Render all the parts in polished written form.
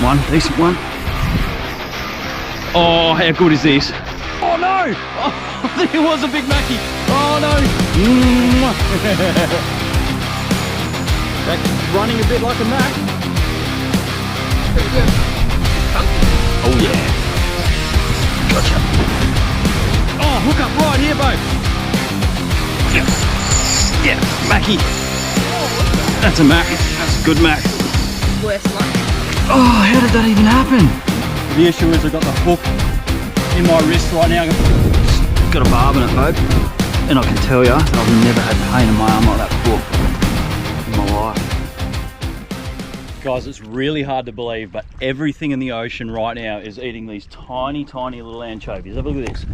one, decent one. Oh, how good is this? Oh no! Oh, I think it was a big mackie. Oh no! That's running a bit like a mac. Oh yeah. Gotcha. Oh, hook up right here, Bo. Yeah, mackie. That's a mac. That's a good mac. Worst luck. Oh, how did that even happen? The issue is I've got the hook in my wrist right now. It's got a barb in it, Bo. And I can tell you that I've never had pain in my arm like that before in my life. Guys, it's really hard to believe, but everything in the ocean right now is eating these tiny, tiny little anchovies. Have a look at this.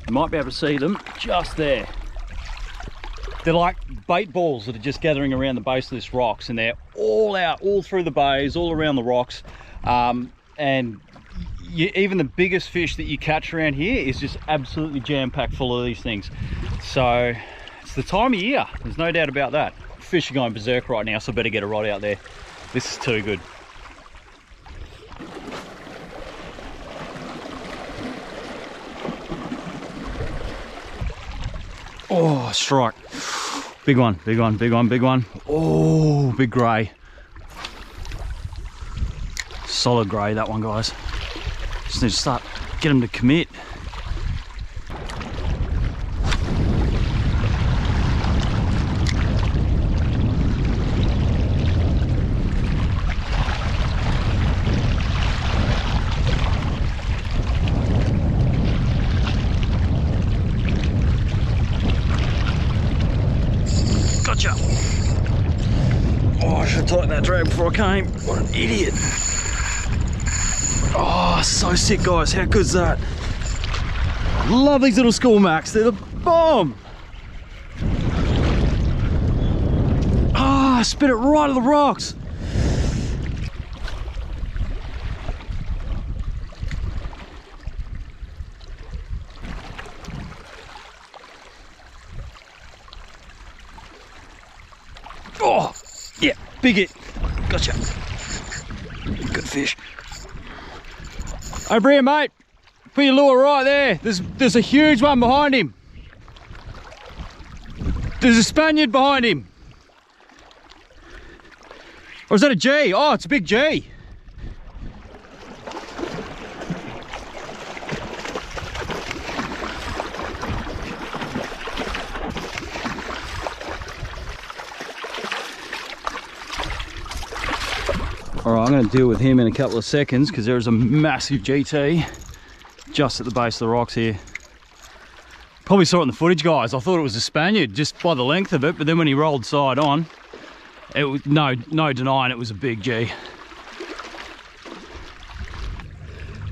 You might be able to see them just there. They're like bait balls that are just gathering around the base of this rocks, and they're all out, all through the bays, all around the rocks. And even the biggest fish that you catch around here is just absolutely jam-packed full of these things. So it's the time of year, there's no doubt about that. Fish are going berserk right now, so I better get a rod out there. This is too good. Oh, strike. Big one, big one, big one, big one. Oh, big grey. Solid grey, that one, guys. Just need to get him to commit. Gotcha. Oh, I should have tightened that drag before I came. What an idiot. Oh, so sick, guys. How good's that? Love these little school macs. They're the bomb. Ah, oh, spit it right to the rocks. Oh, yeah, big hit. Gotcha. Good fish. Over here, mate. Put your lure right there. There's a huge one behind him. There's a Spaniard behind him. Or is that a G? Oh, it's a big G. All right, I'm going to deal with him in a couple of seconds because there is a massive GT just at the base of the rocks here. Probably saw it in the footage, guys. I thought it was a Spaniard just by the length of it, but then when he rolled side on, it was no denying it was a big G.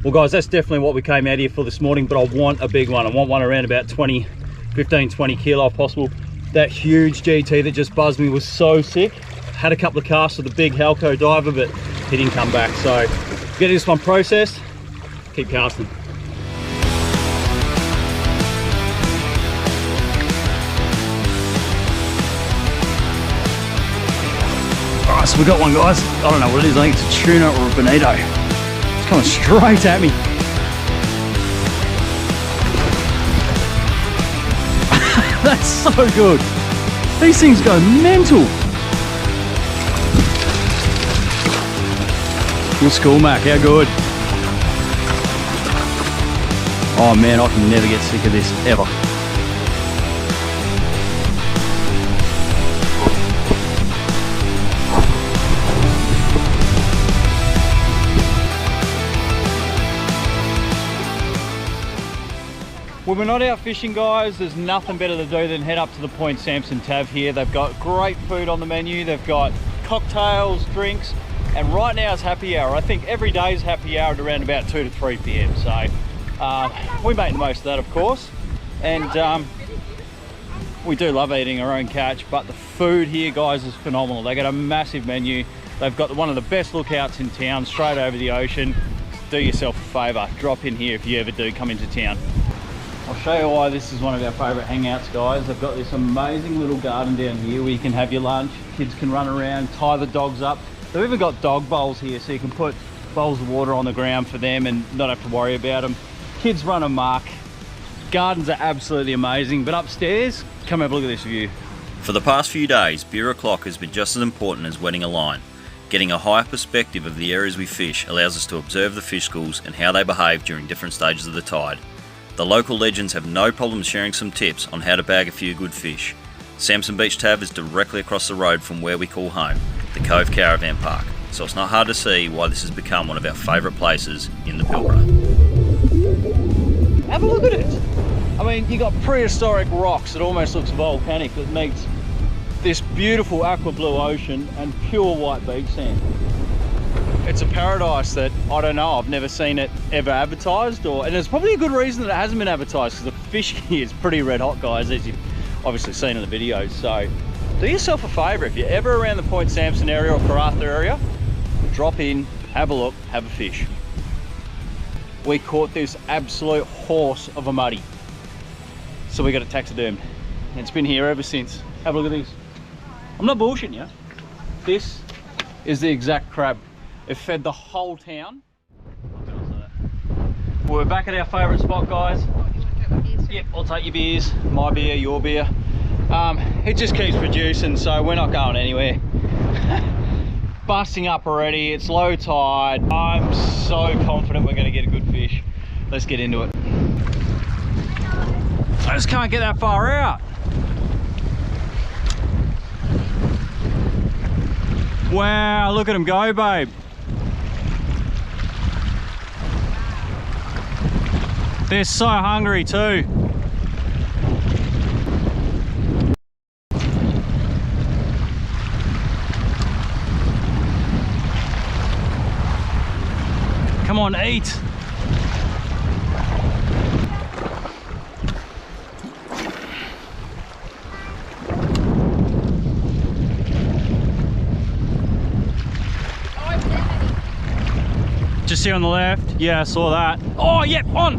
Well, guys, that's definitely what we came out here for this morning, but I want a big one. I want one around about 15, 20 kilo if possible. That huge GT that just buzzed me was so sick. Had a couple of casts with the big Halco diver, but he didn't come back. So get this one processed, keep casting. All right, so we got one, guys. I don't know what it is. I think it's a tuna or a bonito. It's coming straight at me. That's so good. These things go mental. Little school mac, how good. Oh man, I can never get sick of this, ever. When we're not out fishing, guys, there's nothing better to do than head up to the Point Samson tab here. They've got great food on the menu. They've got cocktails, drinks, and right now it's happy hour. I think every day is happy hour at around about 2 to 3 p.m. So we make the most of that, of course. And we do love eating our own catch, but the food here, guys, is phenomenal. They got a massive menu. They've got one of the best lookouts in town, straight over the ocean. Do yourself a favor, drop in here if you ever do come into town. I'll show you why this is one of our favorite hangouts, guys. They've got this amazing little garden down here where you can have your lunch, kids can run around, tie the dogs up. They've even got dog bowls here, so you can put bowls of water on the ground for them and not have to worry about them. Kids run amok. Gardens are absolutely amazing, but upstairs, come have a look at this view. For the past few days, beer o'clock has been just as important as wetting a line. Getting a higher perspective of the areas we fish allows us to observe the fish schools and how they behave during different stages of the tide. The local legends have no problem sharing some tips on how to bag a few good fish. Samson Beach Tav is directly across the road from where we call home, the Cove Caravan Park, so it's not hard to see why this has become one of our favourite places in the Pilbara. Have a look at it! I mean, you got prehistoric rocks, it almost looks volcanic, that meets this beautiful aqua blue ocean and pure white beach sand. It's a paradise that, I don't know, I've never seen it ever advertised, and there's probably a good reason that it hasn't been advertised, because the fish here is pretty red hot, guys, as you've obviously seen in the videos. So do yourself a favour, if you're ever around the Point Samson area or Karratha area, drop in, have a look, have a fish. We caught this absolute horse of a muddy, so we got it taxidermed. It's been here ever since. Have a look at this. I'm not bullshitting you. This is the exact crab. It fed the whole town. We're back at our favourite spot, guys. Yep, I'll take your beers. My beer, your beer. It just keeps producing, so we're not going anywhere. Busting up already, it's low tide. I'm so confident we're going to get a good fish. Let's get into it. I just can't get that far out. Wow, look at him go, babe. They're so hungry too. Come on, eat. Just here on the left. Yeah, I saw that. Oh, yep, on.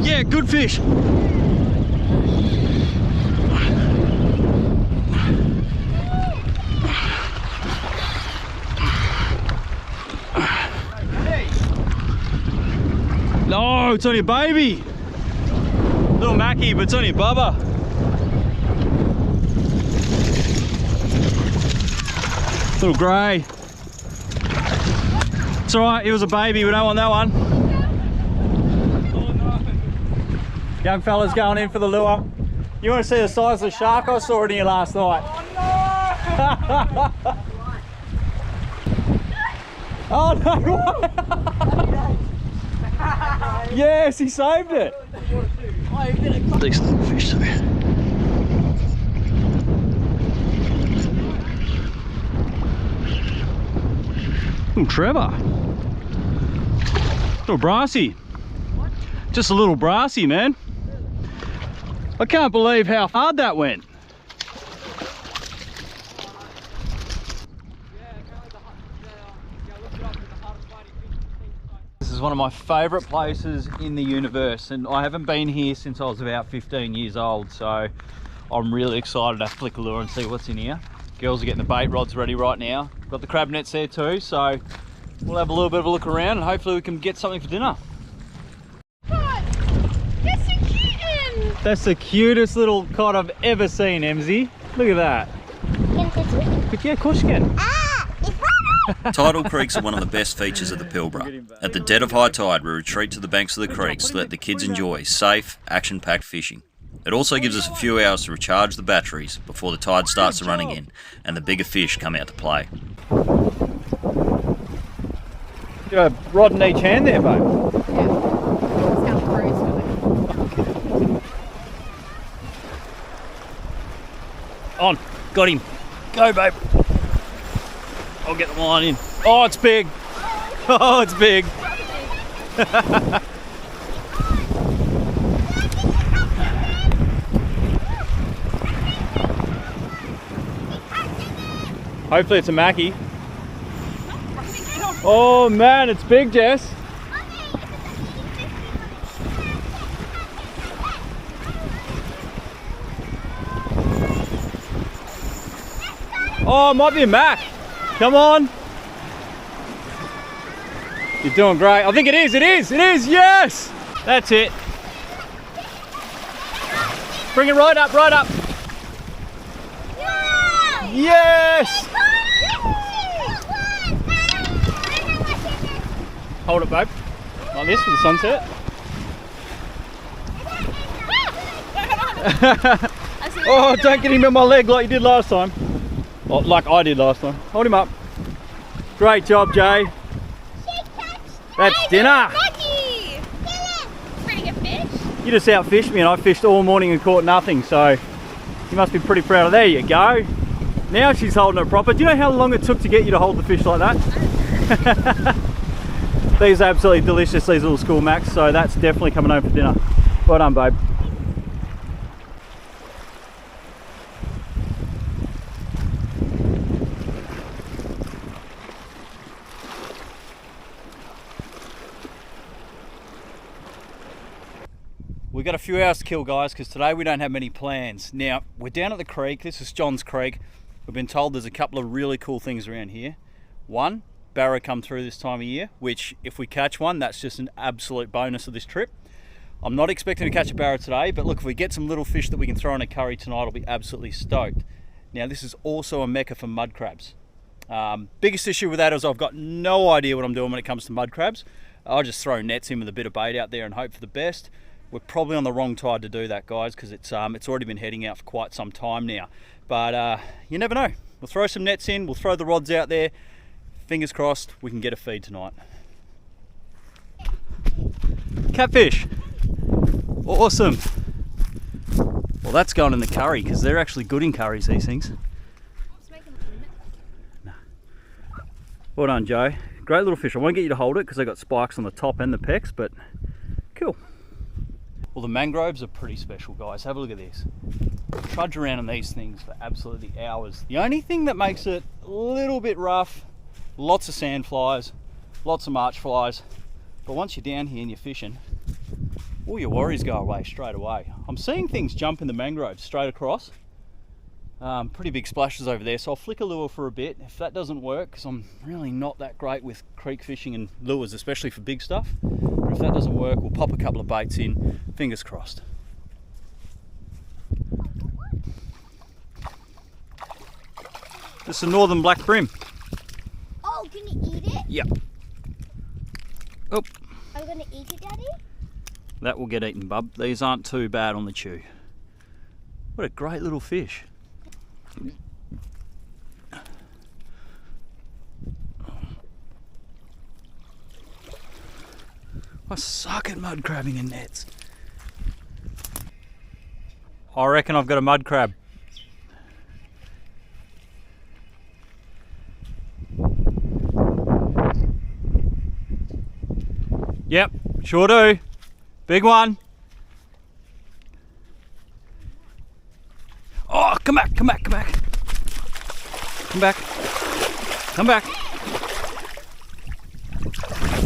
Yeah, good fish. No, it's only a baby. Little Mackie, but it's only a bubba. Little grey. It's alright, it was a baby, we don't want that one. Young fella's going in for the lure. You want to see the size of the shark I saw in here last night? Oh no! Oh no! Yes, he saved it! Decent little fish there. Little Trevor. Little brassy. Just a little brassy, man. I can't believe how hard that went. This is one of my favourite places in the universe, and I haven't been here since I was about 15 years old, so I'm really excited to flick a lure and see what's in here. Girls are getting the bait rods ready right now. Got the crab nets there too, so we'll have a little bit of a look around and hopefully we can get something for dinner. That's a kitten! That's the cutest little cod I've ever seen, Emzy. Look at that. But yeah, of course you can. Tidal creeks are one of the best features of the Pilbara. At the dead of high tide, we retreat to the banks of the creeks to let the kids enjoy safe, action-packed fishing. It also gives us a few hours to recharge the batteries before the tide starts to run again and the bigger fish come out to play. You got a rod in each hand there, babe? On, got him. Go, babe. I'll get the line in. Oh, it's big. Oh, it's big. Hopefully it's a Mackie. Oh man, it's big, Jess. Oh, it might be a Mac. Come on. You're doing great. I think it is, yes! That's it. Bring it right up, right up. Yes! Hold it, babe. Like this for the sunset. Oh, don't get him in my leg like you did last time. Oh, like I did last time. Hold him up. Great job, Jay. That's dinner. Pretty good fish. You just outfished me and I fished all morning and caught nothing, so you must be pretty proud of. There you go. Now she's holding it proper. Do you know how long it took to get you to hold the fish like that? These are absolutely delicious, these little school macks, so that's definitely coming home for dinner. Well done, babe. We've got a few hours to kill, guys, because today we don't have many plans. Now, we're down at the creek. This is John's Creek. We've been told there's a couple of really cool things around here. One, barra come through this time of year, which if we catch one, that's just an absolute bonus of this trip. I'm not expecting to catch a barra today, but look, if we get some little fish that we can throw in a curry tonight, I'll be absolutely stoked. Now, this is also a mecca for mud crabs. Biggest issue with that is I've got no idea what I'm doing when it comes to mud crabs. I'll just throw nets in with a bit of bait out there and hope for the best. We're probably on the wrong tide to do that, guys, because it's already been heading out for quite some time now. But you never know. We'll throw some nets in, we'll throw the rods out there. Fingers crossed we can get a feed tonight. Catfish. Awesome. Well, that's going in the curry because they're actually good in curries, these things. No. Well done, Joe. Great little fish. I won't get you to hold it because they've got spikes on the top and the pecs, but cool. Well, the mangroves are pretty special, guys. Have a look at this. Trudge around in these things for absolutely hours. The only thing that makes it a little bit rough, lots of sand flies, lots of march flies, but once you're down here and you're fishing, all your worries go away straight away. I'm seeing things jump in the mangroves straight across. Pretty big splashes over there, so I'll flick a lure for a bit. If that doesn't work, because I'm really not that great with creek fishing and lures, especially for big stuff, but if that doesn't work, we'll pop a couple of baits in, fingers crossed. This is a northern black brim. Oh, can you eat it? Yep. Oh. Are you gonna eat it, Daddy? That will get eaten, bub. These aren't too bad on the chew. What a great little fish. I suck at mud crabbing in nets. I reckon I've got a mud crab. Yep, sure do. Big one. Oh, come back, come back, come back. Come back. Come back.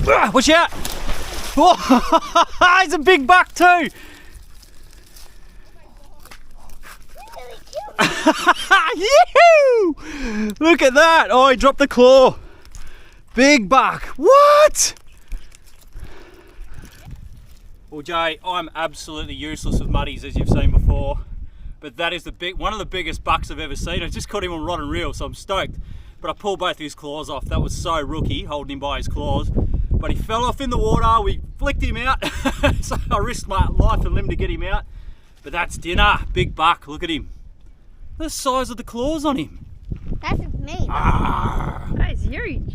Ah, watch out. Oh, he's a big buck too. Yee-hoo! Look at that. Oh, he dropped the claw. Big buck. What? Well, Jay, I'm absolutely useless with muddies, as you've seen before, but that is one of the biggest bucks I've ever seen. I just caught him on rod and reel, so I'm stoked. But I pulled both of his claws off. That was so rookie, holding him by his claws. But he fell off in the water. We flicked him out, so I risked my life and limb to get him out. But that's dinner. Big buck. Look at him. The size of the claws on him. That's me. Ah. That is huge.